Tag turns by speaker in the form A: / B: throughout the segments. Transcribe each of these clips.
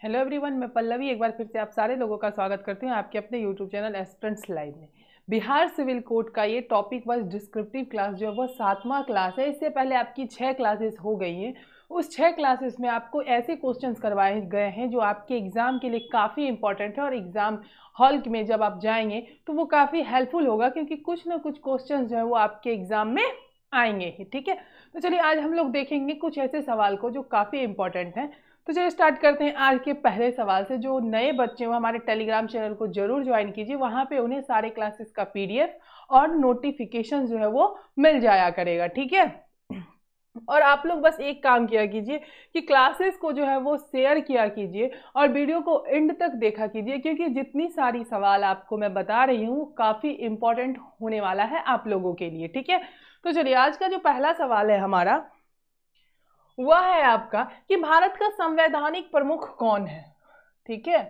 A: Hello everyone, मैं पल्लवी एक बार फिर से आप सारे लोगों का स्वागत करती हूँ आपके अपने यूट्यूब चैनल एस्पिरेंट्स लाइव में। बिहार सिविल कोड का ये टॉपिक वाइज डिस्क्रिप्टिव क्लास जो है वो 7वां क्लास है। इससे पहले आपकी 6 क्लासेस हो गई हैं। उस 6 क्लासेस में आपको ऐसे क्वेश्चंस करवाए गए हैं जो आपके एग्जाम के लिए काफ़ी इंपॉर्टेंट है और एग्जाम हॉल में जब आप जाएंगे तो वो काफ़ी हेल्पफुल होगा, क्योंकि कुछ ना कुछ क्वेश्चन जो है वो आपके एग्जाम में आएंगे ही। ठीक है, तो चलिए आज हम लोग देखेंगे कुछ ऐसे सवाल को जो काफ़ी इंपॉर्टेंट हैं। तो चलिए स्टार्ट करते हैं आज के पहले सवाल से। जो नए बच्चे हो हमारे टेलीग्राम चैनल को जरूर ज्वाइन कीजिए, वहाँ पे उन्हें सारे क्लासेस का पीडीएफ और नोटिफिकेशन जो है वो मिल जाया करेगा। ठीक है, और आप लोग बस एक काम किया कीजिए कि क्लासेस को जो है वो शेयर किया कीजिए और वीडियो को एंड तक देखा कीजिए, क्योंकि जितनी सारी सवाल आपको मैं बता रही हूँ काफ़ी इंपॉर्टेंट होने वाला है आप लोगों के लिए। ठीक है, तो चलिए आज का जो पहला सवाल है हमारा वह है आपका कि भारत का संवैधानिक प्रमुख कौन है। ठीक है,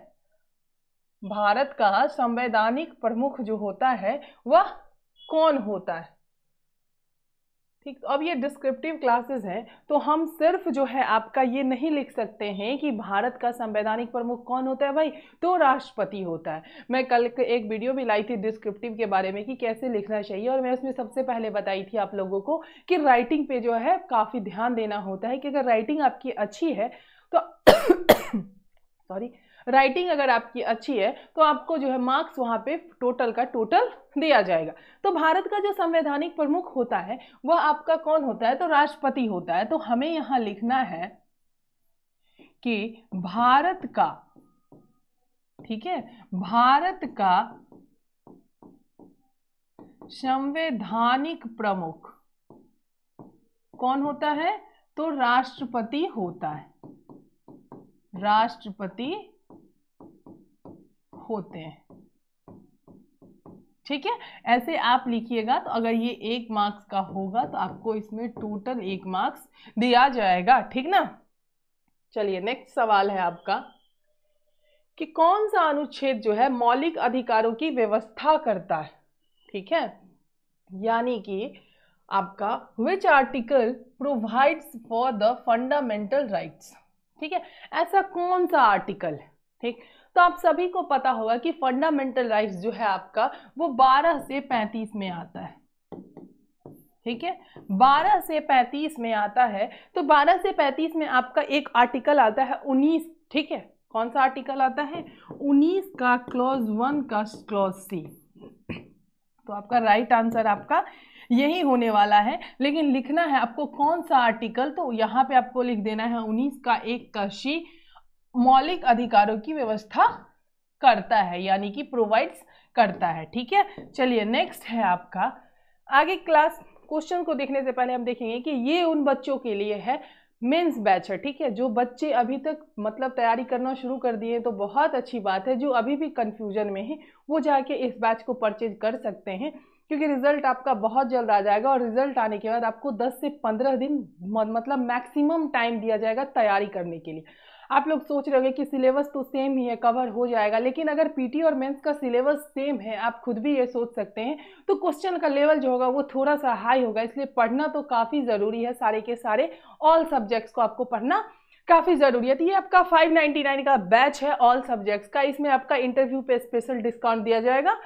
A: भारत का संवैधानिक प्रमुख जो होता है वह कौन होता है। ठीक, अब ये डिस्क्रिप्टिव क्लासेस हैं तो हम सिर्फ जो है आपका ये नहीं लिख सकते हैं कि भारत का संवैधानिक प्रमुख कौन होता है भाई, तो राष्ट्रपति होता है। मैं कल एक वीडियो भी लाई थी डिस्क्रिप्टिव के बारे में कि कैसे लिखना चाहिए, और मैं उसमें सबसे पहले बताई थी आप लोगों को कि राइटिंग पे जो है काफ़ी ध्यान देना होता है कि अगर राइटिंग आपकी अच्छी है तो सॉरी, राइटिंग अगर आपकी अच्छी है तो आपको जो है मार्क्स वहाँ पे टोटल का टोटल दिया जाएगा। तो भारत का जो संवैधानिक प्रमुख होता है वह आपका कौन होता है, तो राष्ट्रपति होता है। तो हमें यहाँ लिखना है कि भारत का, ठीक है, भारत का संवैधानिक प्रमुख कौन होता है, तो राष्ट्रपति होता है, राष्ट्रपति होते हैं। ठीक है, ऐसे आप लिखिएगा। तो अगर ये 1 मार्क्स का होगा तो आपको इसमें टोटल 1 मार्क्स दिया जाएगा। ठीक ना, चलिए नेक्स्ट सवाल है आपका कि कौन सा अनुच्छेद जो है मौलिक अधिकारों की व्यवस्था करता है। ठीक है, यानी कि आपका which article provides for the fundamental rights. ठीक है, ऐसा कौन सा आर्टिकल है। ठीक, तो आप सभी को पता होगा कि फंडामेंटल राइट्स जो है आपका वो 12 से 35 में आता है। ठीक है, 12 से 35 में आता है। तो 12 से 35 में आपका एक आर्टिकल आता है 19। ठीक है, कौन सा आर्टिकल आता है, 19 का क्लॉज 1 का क्लॉज सी। तो आपका राइट आंसर आपका यही होने वाला है, लेकिन लिखना है आपको कौन सा आर्टिकल। तो यहाँ पे आपको लिख देना है 19 का 1 का सी मौलिक अधिकारों की व्यवस्था करता है, यानी कि प्रोवाइड्स करता है। ठीक है, चलिए नेक्स्ट है आपका आगे क्लास। क्वेश्चन को देखने से पहले हम देखेंगे कि ये उन बच्चों के लिए है मेंस बैच है। ठीक है, जो बच्चे अभी तक मतलब तैयारी करना शुरू कर दिए तो बहुत अच्छी बात है। जो अभी भी कंफ्यूजन में है वो जाके इस बैच को परचेज कर सकते हैं, क्योंकि रिजल्ट आपका बहुत जल्द आ जाएगा और रिजल्ट आने के बाद आपको 10 से 15 दिन मतलब मैक्सिमम टाइम दिया जाएगा तैयारी करने के लिए। आप लोग सोच रहे होंगे कि सिलेबस तो सेम ही है, कवर हो जाएगा, लेकिन अगर पीटी और मेंस का सिलेबस सेम है, आप खुद भी ये सोच सकते हैं, तो क्वेश्चन का लेवल जो होगा वो थोड़ा सा हाई होगा। इसलिए पढ़ना तो काफ़ी ज़रूरी है, सारे के सारे ऑल सब्जेक्ट्स को आपको पढ़ना काफ़ी ज़रूरी है। तो ये आपका 599 का बैच है ऑल सब्जेक्ट्स का। इसमें आपका इंटरव्यू पे स्पेशल डिस्काउंट दिया जाएगा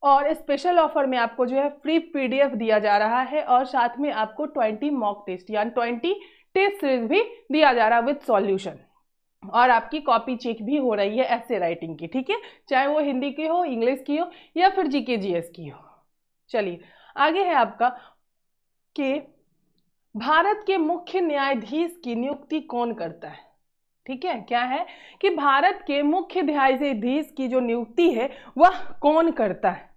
A: और स्पेशल ऑफर में आपको जो है फ्री पीडीएफ दिया जा रहा है, और साथ में आपको 20 मॉक टेस्ट यानी 20 टेस्ट सीरीज भी दिया जा रहा है विद सॉल्यूशन, और आपकी कॉपी चेक भी हो रही है ऐसे राइटिंग की। ठीक है, चाहे वो हिंदी की हो, इंग्लिश की हो या फिर जीके जीएस की हो। चलिए आगे है आपका कि भारत के मुख्य न्यायाधीश की नियुक्ति कौन करता है। ठीक है, क्या है कि भारत के मुख्य न्यायाधीश की जो नियुक्ति है वह कौन करता है।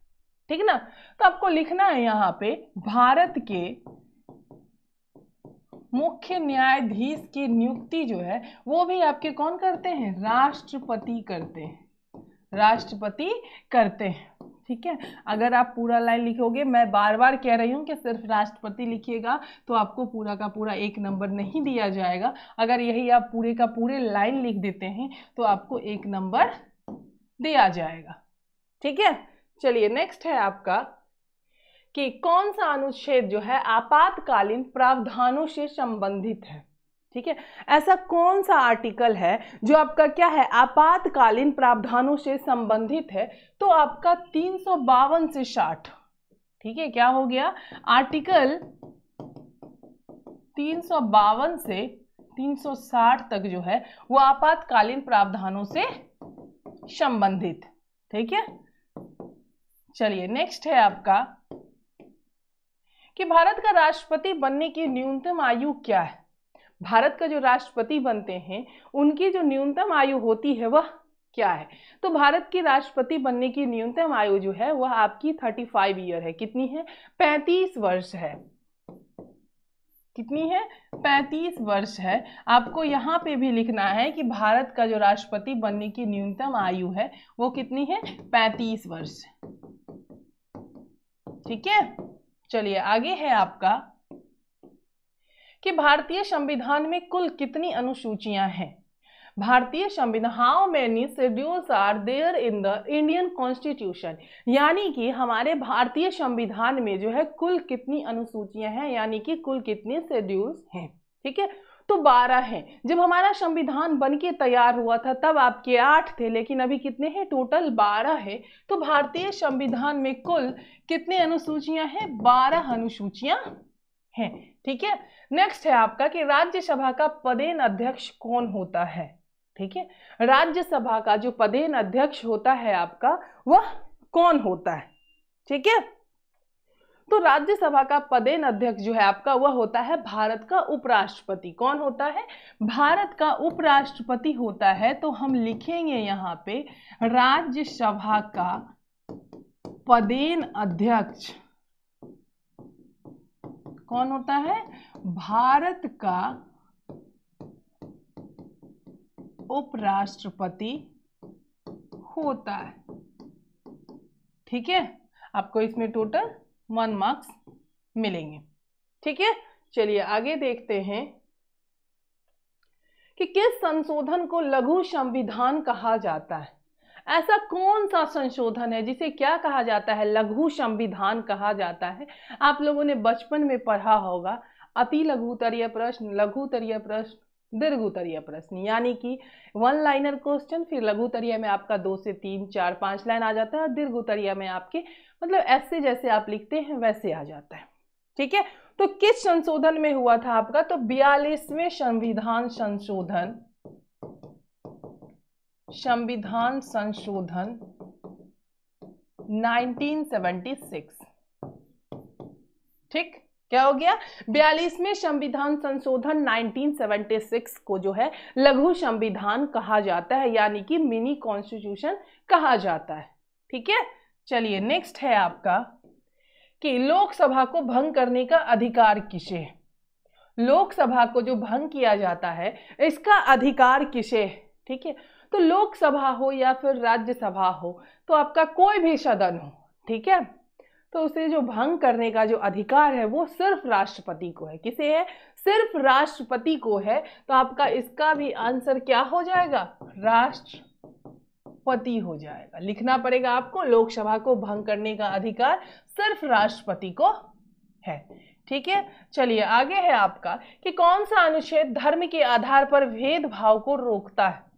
A: ठीक ना, तो आपको लिखना है यहाँ पे भारत के मुख्य न्यायाधीश की नियुक्ति जो है वो भी आपके कौन करते हैं, राष्ट्रपति करते हैं, राष्ट्रपति करते हैं। ठीक है, अगर आप पूरा लाइन लिखोगे, मैं बार बार कह रही हूँ कि सिर्फ राष्ट्रपति लिखिएगा तो आपको पूरा का पूरा 1 नंबर नहीं दिया जाएगा। अगर यही आप पूरे का पूरे लाइन लिख देते हैं तो आपको 1 नंबर दिया जाएगा। ठीक है, चलिए नेक्स्ट है आपका कि कौन सा अनुच्छेद जो है आपातकालीन प्रावधानों से संबंधित है। ठीक है। ऐसा कौन सा आर्टिकल है जो आपका क्या है, आपातकालीन प्रावधानों से संबंधित है? तो आपका 352 से 60, ठीक है, क्या हो गया, आर्टिकल 352 से 360 तक जो है वो आपातकालीन प्रावधानों से संबंधित, ठीक है। चलिए नेक्स्ट है आपका कि भारत का राष्ट्रपति बनने की न्यूनतम आयु क्या है? भारत का जो राष्ट्रपति बनते हैं उनकी जो न्यूनतम आयु होती है वह क्या है? तो भारत की राष्ट्रपति बनने की न्यूनतम आयु जो है वह आपकी 35 ईयर है। कितनी है? 35 वर्ष है। कितनी है? 35 वर्ष है। आपको यहाँ पे भी लिखना है कि भारत का जो राष्ट्रपति बनने की न्यूनतम आयु है वो कितनी है? 35 वर्ष, ठीक है। चलिए आगे है आपका कि भारतीय संविधान में कुल कितनी अनुसूचियां हैं? भारतीय संविधान, how many schedules are there in the Indian constitution, यानी कि हमारे भारतीय संविधान में जो है कुल कितनी अनुसूचियां हैं, यानी कि कुल कितने शेड्यूल्स हैं, ठीक है। तो 12 हैं। जब हमारा संविधान बनके तैयार हुआ था तब आपके 8 थे, लेकिन अभी कितने हैं? टोटल 12 है। तो भारतीय संविधान में कुल कितने अनुसूचियां हैं? 12 अनुसूचियां हैं, ठीक है। नेक्स्ट है आपका कि राज्यसभा का पदेन अध्यक्ष कौन होता है? ठीक है, राज्यसभा का जो पदेन अध्यक्ष होता है आपका वह कौन होता है? ठीक है, तो राज्यसभा का पदेन अध्यक्ष जो है आपका वह होता है भारत का उपराष्ट्रपति। कौन होता है? भारत का उपराष्ट्रपति होता है। तो हम लिखेंगे यहाँ पे राज्यसभा का पदेन अध्यक्ष कौन होता है? भारत का उपराष्ट्रपति होता है, ठीक है। आपको इसमें टोटल 1 मार्क्स मिलेंगे, ठीक है। चलिए आगे देखते हैं कि किस संशोधन को लघु संविधान कहा जाता है? ऐसा कौन सा संशोधन है जिसे क्या कहा जाता है? लघु संविधान कहा जाता है। आप लोगों ने बचपन में पढ़ा होगा अति लघुत्तरीय प्रश्न, लघुत्तरीय प्रश्न, दीर्घोत्तरीय प्रश्न, यानी कि 1 लाइनर क्वेश्चन, फिर लघुत्तरीय में आपका 2 से 3, 4, 5 लाइन आ जाता है, और दीर्घोत्तरीय में आपके मतलब ऐसे जैसे आप लिखते हैं वैसे आ जाता है, ठीक है। तो किस संशोधन में हुआ था आपका? तो 42वें संविधान संशोधन, संविधान संशोधन 1976, ठीक। क्या हो गया? 42वें संविधान संशोधन 1976 को जो है लघु संविधान कहा जाता है, यानी कि मिनी कॉन्स्टिट्यूशन कहा जाता है, ठीक है। चलिए नेक्स्ट है आपका कि लोकसभा को भंग करने का अधिकार किसे है? लोकसभा को जो भंग किया जाता है इसका अधिकार किसे है? ठीक है, तो लोकसभा हो या फिर राज्यसभा हो, तो आपका कोई भी सदन हो, ठीक है, तो उसे जो भंग करने का जो अधिकार है वो सिर्फ राष्ट्रपति को है। किसे है? सिर्फ राष्ट्रपति को है। तो आपका इसका भी आंसर क्या हो जाएगा? राष्ट्रपति हो जाएगा। लिखना पड़ेगा आपको, लोकसभा को भंग करने का अधिकार सिर्फ राष्ट्रपति को है, ठीक है। चलिए आगे है आपका कि कौन सा अनुच्छेद धर्म के आधार पर भेदभाव को रोकता है?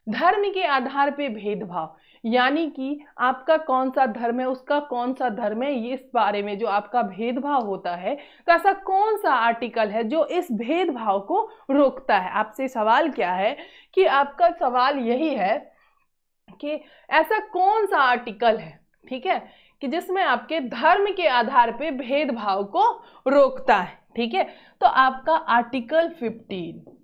A: धर्म के आधार पे भेदभाव, यानी कि आपका कौन सा धर्म है, उसका कौन सा धर्म है, ये इस बारे में जो आपका भेदभाव होता है, तो ऐसा कौन सा आर्टिकल है जो इस भेदभाव को रोकता है? आपसे सवाल क्या है कि आपका सवाल यही है कि ऐसा कौन सा आर्टिकल है, ठीक है, कि जिसमें आपके धर्म के आधार पे भेदभाव को रोकता है, ठीक है। तो आपका आर्टिकल 15,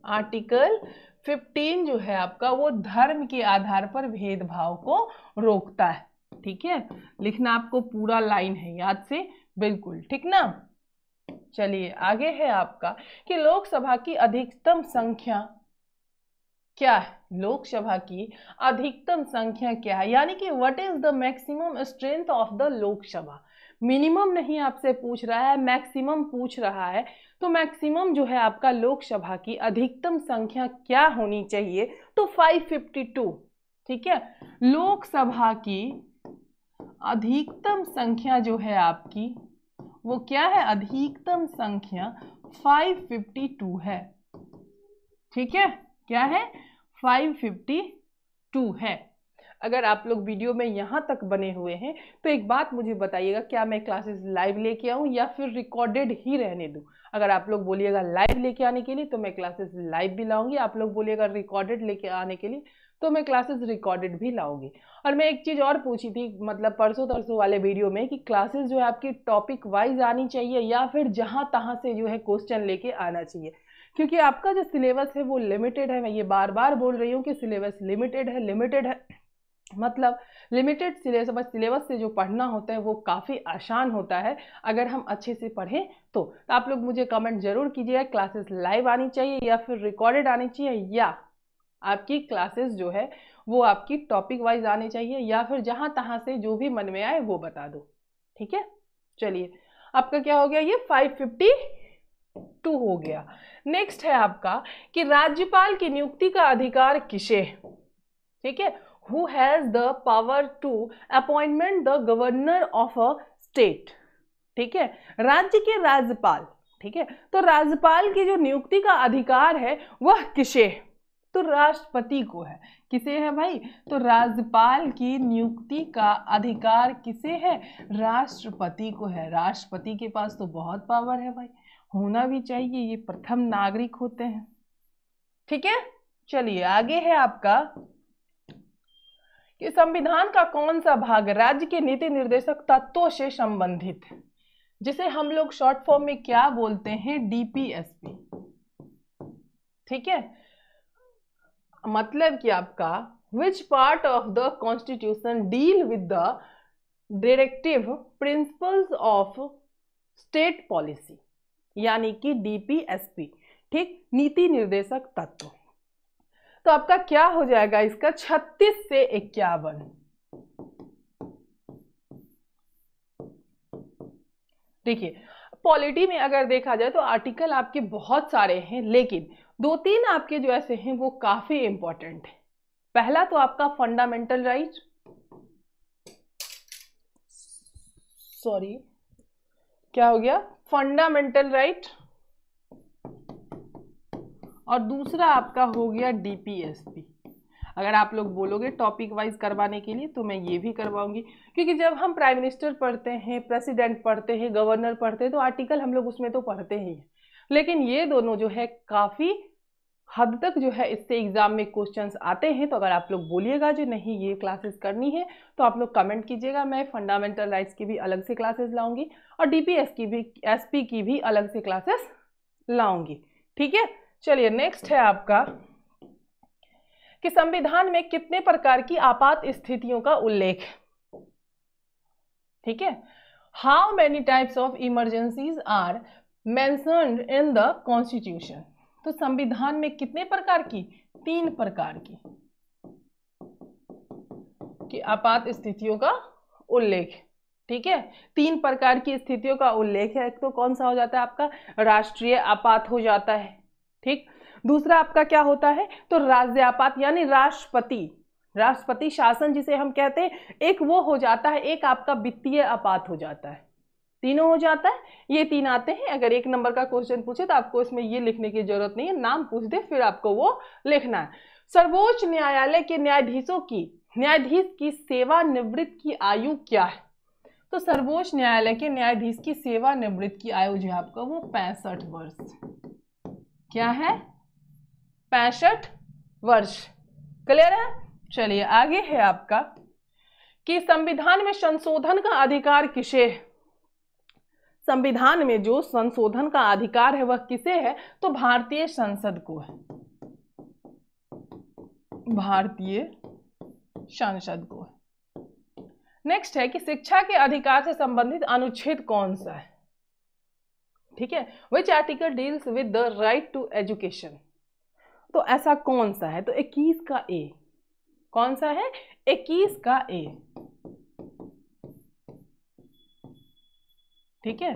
A: आर्टिकल 15 जो है आपका वो धर्म के आधार पर भेदभाव को रोकता है, ठीक है। लिखना आपको पूरा लाइन है याद से, बिल्कुल ठीक ना। चलिए आगे है आपका कि लोकसभा की अधिकतम संख्या क्या है? लोकसभा की अधिकतम संख्या क्या है, यानी कि what is the maximum strength of the Lok Sabha. Minimum नहीं आपसे पूछ रहा है, मैक्सिमम पूछ रहा है। तो मैक्सिमम जो है आपका लोकसभा की अधिकतम संख्या क्या होनी चाहिए? तो 552, ठीक है। लोकसभा की अधिकतम संख्या जो है आपकी वो क्या है? अधिकतम संख्या 552 है। ठीक है, क्या है? 552 है। अगर आप लोग वीडियो में यहाँ तक बने हुए हैं तो एक बात मुझे बताइएगा, क्या मैं क्लासेस लाइव लेके आऊँ या फिर रिकॉर्डेड ही रहने दूँ? अगर आप लोग बोलिएगा लाइव लेके आने के लिए तो मैं क्लासेस लाइव भी लाऊंगी, आप लोग बोलिएगा रिकॉर्डेड लेके आने के लिए तो मैं क्लासेस रिकॉर्डेड भी लाऊंगी। और मैं एक चीज़ और पूछी थी, मतलब परसों तरसों वाले वीडियो में, कि क्लासेस जो है आपकी टॉपिक वाइज आनी चाहिए या फिर जहाँ तहाँ से जो है क्वेश्चन लेके आना चाहिए, क्योंकि आपका जो सिलेबस है वो लिमिटेड है। मैं ये बार बार बोल रही हूँ कि सिलेबस लिमिटेड है, मतलब लिमिटेड सिलेबस से जो पढ़ना होता है वो काफ़ी आसान होता है अगर हम अच्छे से पढ़ें तो आप लोग मुझे कमेंट जरूर कीजिएगा, क्लासेस लाइव आनी चाहिए या फिर रिकॉर्डेड आनी चाहिए, या आपकी क्लासेस जो है वो आपकी टॉपिक वाइज आनी चाहिए, या फिर जहाँ तहाँ से जो भी मन में आए वो बता दो। ठीक है, चलिए आपका क्या हो गया? ये 552 हो गया। नेक्स्ट है आपका कि राज्यपाल की नियुक्ति का अधिकार किसे? ठीक है, who has the power to appointment the governor of a state। ठीक है, राज्य के राज्यपाल। ठीक है, तो राज्यपाल की जो नियुक्ति का अधिकार है वह किसे? तो राष्ट्रपति को है। किसे है भाई? तो राज्यपाल की नियुक्ति का अधिकार किसे है? राष्ट्रपति को है। राष्ट्रपति के पास तो बहुत पावर है भाई, होना भी चाहिए, ये प्रथम नागरिक होते हैं। ठीक है, चलिए आगे है आपका कि संविधान का कौन सा भाग राज्य के नीति निर्देशक तत्वों से संबंधित है, जिसे हम लोग शॉर्ट फॉर्म में क्या बोलते हैं? डीपीएसपी। ठीक है, मतलब कि आपका which part of the constitution deal with the directive principles of state policy, यानी कि डीपीएसपी। ठीक, नीति निर्देशक तत्व। तो आपका क्या हो जाएगा इसका? 36 से 51। देखिए पॉलिटी में अगर देखा जाए तो आर्टिकल आपके बहुत सारे हैं, लेकिन 2-3 आपके जो ऐसे हैं वो काफी इंपॉर्टेंट है। पहला तो आपका फंडामेंटल राइट, क्या हो गया? फंडामेंटल राइट, और दूसरा आपका हो गया डीपीएसपी। अगर आप लोग बोलोगे टॉपिक वाइज करवाने के लिए तो मैं ये भी करवाऊंगी, क्योंकि जब हम प्राइम मिनिस्टर पढ़ते हैं, प्रेसिडेंट पढ़ते हैं, गवर्नर पढ़ते हैं तो आर्टिकल हम लोग उसमें तो पढ़ते ही हैं, लेकिन ये दोनों जो है काफ़ी हद तक जो है इससे एग्जाम में क्वेश्चंस आते हैं। तो अगर आप लोग बोलिएगा जो नहीं ये क्लासेस करनी है तो आप लोग कमेंट कीजिएगा, मैं फंडामेंटल राइट्स की भी अलग से क्लासेस लाऊंगी और डीपीएसपी की भी अलग से क्लासेस लाऊंगी। ठीक है, चलिए नेक्स्ट है आपका कि संविधान में कितने प्रकार की आपात स्थितियों का उल्लेख। ठीक है, how many types of emergencies are mentioned in the constitution. तो संविधान में कितने प्रकार की? 3 प्रकार की आपात स्थितियों का उल्लेख। ठीक है, 3 प्रकार की स्थितियों का उल्लेख है। एक तो कौन सा हो जाता है आपका? राष्ट्रीय आपात हो जाता है। ठीक, दूसरा आपका क्या होता है? तो राज्य आपात, यानी राष्ट्रपति शासन जिसे हम कहते हैं, एक वो हो जाता है, एक आपका वित्तीय आपात हो जाता है। तीनों हो जाता है, ये 3 आते हैं। अगर 1 नंबर का क्वेश्चन पूछे तो आपको इसमें ये लिखने की जरूरत नहीं है, नाम पूछ दे फिर आपको वो लिखना है। सर्वोच्च न्यायालय के न्यायाधीश की सेवानिवृत्त की आयु क्या है? तो सर्वोच्च न्यायालय के न्यायाधीश की सेवानिवृत्त की आयु जो है आपका वो 65 वर्ष। क्या है? 65 वर्ष। क्लियर है? चलिए आगे है आपका कि संविधान में संशोधन का अधिकार किसे है? संविधान में जो संशोधन का अधिकार है वह किसे है? तो भारतीय संसद को है। भारतीय संसद को है। नेक्स्ट है कि शिक्षा के अधिकार से संबंधित अनुच्छेद कौन सा है? ठीक है, which article deals with the right to education. तो ऐसा कौन सा है? तो 21 का ए। कौन सा है? 21 का ए। ठीक है,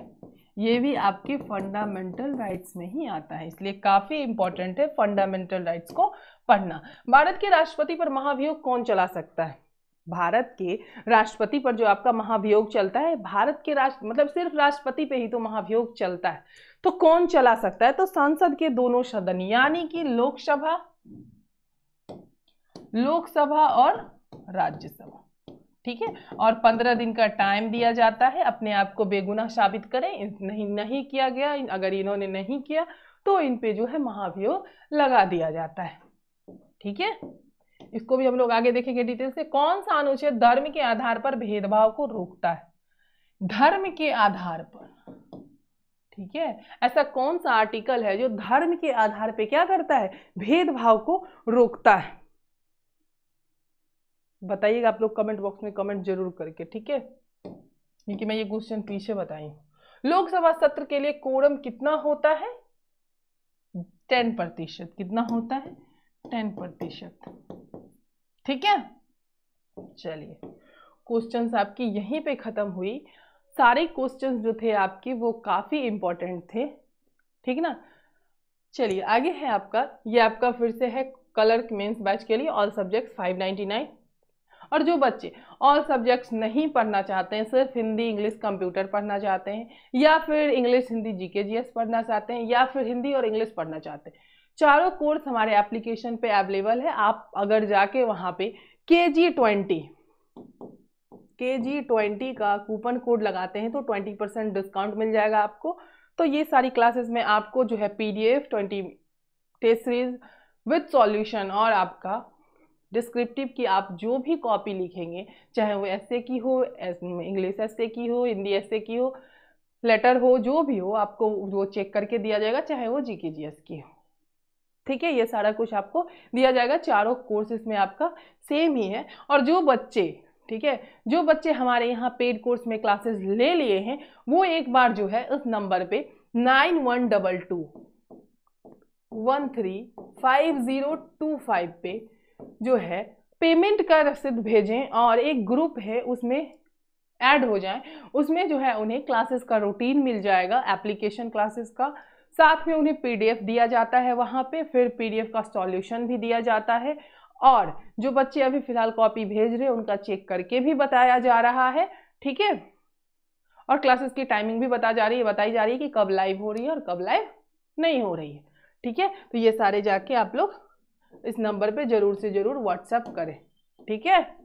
A: ये भी आपके फंडामेंटल राइट्स में ही आता है, इसलिए काफी इंपॉर्टेंट है फंडामेंटल राइट्स को पढ़ना। भारत के राष्ट्रपति पर महाभियोग कौन चला सकता है? भारत के राष्ट्रपति पर जो आपका महाभियोग चलता है, भारत के राष्ट्र मतलब सिर्फ राष्ट्रपति पे ही तो महाभियोग चलता है, तो कौन चला सकता है? तो संसद के दोनों सदन, यानी कि लोकसभा और राज्यसभा। ठीक है, और 15 दिन का टाइम दिया जाता है, अपने आप को बेगुनाह साबित करें। नहीं किया गया, अगर इन्होंने नहीं किया तो इन पे जो है महाभियोग लगा दिया जाता है। ठीक है, इसको भी हम लोग आगे देखेंगे डिटेल से। कौन सा अनुच्छेद धर्म के आधार पर भेदभाव को रोकता है? धर्म के आधार पर, ठीक है, ऐसा कौन सा आर्टिकल है जो धर्म के आधार पे क्या करता है? भेदभाव को रोकता है। बताइएगा आप लोग कमेंट बॉक्स में कमेंट जरूर करके, ठीक है, क्योंकि मैं ये क्वेश्चन पीछे बताई हूँ। लोकसभा सत्र के लिए कोरम कितना होता है? 10%। कितना होता है? 10%। ठीक है, चलिए क्वेश्चंस आपकी यहीं पे खत्म हुई। सारे क्वेश्चंस जो थे आपके वो काफी इंपॉर्टेंट थे, ठीक ना। चलिए आगे है आपका, ये आपका फिर से है कलर मेंस बैच के लिए ऑल सब्जेक्ट्स 599। और जो बच्चे ऑल सब्जेक्ट्स नहीं पढ़ना चाहते हैं, सिर्फ हिंदी इंग्लिश कंप्यूटर पढ़ना चाहते हैं, या फिर इंग्लिश हिंदी जीके जीएस पढ़ना चाहते हैं, या फिर हिंदी और इंग्लिश पढ़ना चाहते हैं, चारों कोर्स हमारे एप्लीकेशन पे अवेलेबल है। आप अगर जाके वहां पे KG20 का कूपन कोड लगाते हैं तो 20% डिस्काउंट मिल जाएगा आपको। तो ये सारी क्लासेस में आपको जो है PDF 20 test series with solution और आपका डिस्क्रिप्टिव की आप जो भी कॉपी लिखेंगे, चाहे वो एसए की हो, इंग्लिश एसए की हो, हिंदी एसए की हो, लेटर हो, जो भी हो, आपको वो चेक करके दिया जाएगा, चाहे वो जीके जीएस की हो। ठीक है, ये सारा कुछ आपको दिया जाएगा। चारों कोर्सेज में आपका सेम ही है। और जो बच्चे, ठीक है, जो बच्चे हमारे यहाँ पेड कोर्स में क्लासेस ले लिए हैं, वो एक बार जो है उस नंबर पे 9122135025 पे जो है पेमेंट का रसीद भेजें और एक ग्रुप है उसमें ऐड हो जाएं। उसमें जो है उन्हें क्लासेस का रूटीन मिल जाएगा, एप्लीकेशन क्लासेस का, साथ में उन्हें PDF दिया जाता है वहां पे, फिर PDF का सॉल्यूशन भी दिया जाता है। और जो बच्चे अभी फिलहाल कॉपी भेज रहे हैं उनका चेक करके भी बताया जा रहा है। ठीक है, और क्लासेस की टाइमिंग भी बताई जा रही है कि कब लाइव हो रही है और कब लाइव नहीं हो रही है। ठीक है, तो ये सारे जाके आप लोग इस नंबर पे जरूर से जरूर व्हाट्सएप करें। ठीक है,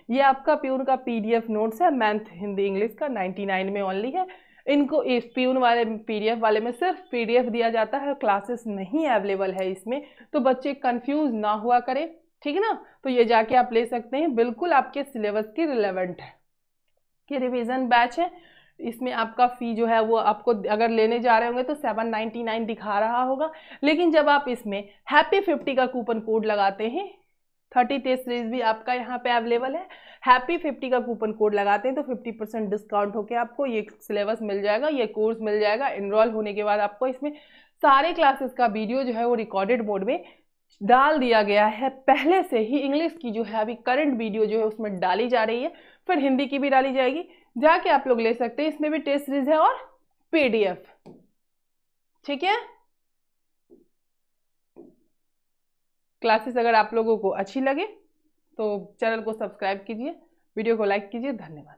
A: ये आपका प्यून का PDF नोट्स है, मैथ हिंदी इंग्लिश का 99 में ओनली है। इनको इस प्यून वाले PDF वाले में सिर्फ PDF दिया जाता है, क्लासेस नहीं अवेलेबल है इसमें, तो बच्चे कंफ्यूज ना हुआ करें। ठीक है ना, तो ये जाके आप ले सकते हैं, बिल्कुल आपके सिलेबस की रिलेवेंट है। कि रिवीजन बैच है, इसमें आपका फी जो है वो आपको अगर लेने जा रहे होंगे तो 799 दिखा रहा होगा, लेकिन जब आप इसमें हैप्पी 50 का कूपन कोड लगाते हैं, 30 टेस्ट सीरीज भी आपका यहाँ पे अवेलेबल है, हैप्पी 50 का कूपन कोड लगाते हैं तो 50% डिस्काउंट होकर आपको ये सिलेबस मिल जाएगा, ये कोर्स मिल जाएगा। इनरोल होने के बाद आपको इसमें सारे क्लासेस का वीडियो जो है वो रिकॉर्डेड मोड में डाल दिया गया है पहले से ही। इंग्लिश की जो है अभी करंट वीडियो जो है उसमें डाली जा रही है, फिर हिंदी की भी डाली जाएगी, जाके आप लोग ले सकते हैं। इसमें भी टेस्ट सीरीज है और PDF। ठीक है, क्लासेस अगर आप लोगों को अच्छी लगे तो चैनल को सब्सक्राइब कीजिए, वीडियो को लाइक कीजिए। धन्यवाद।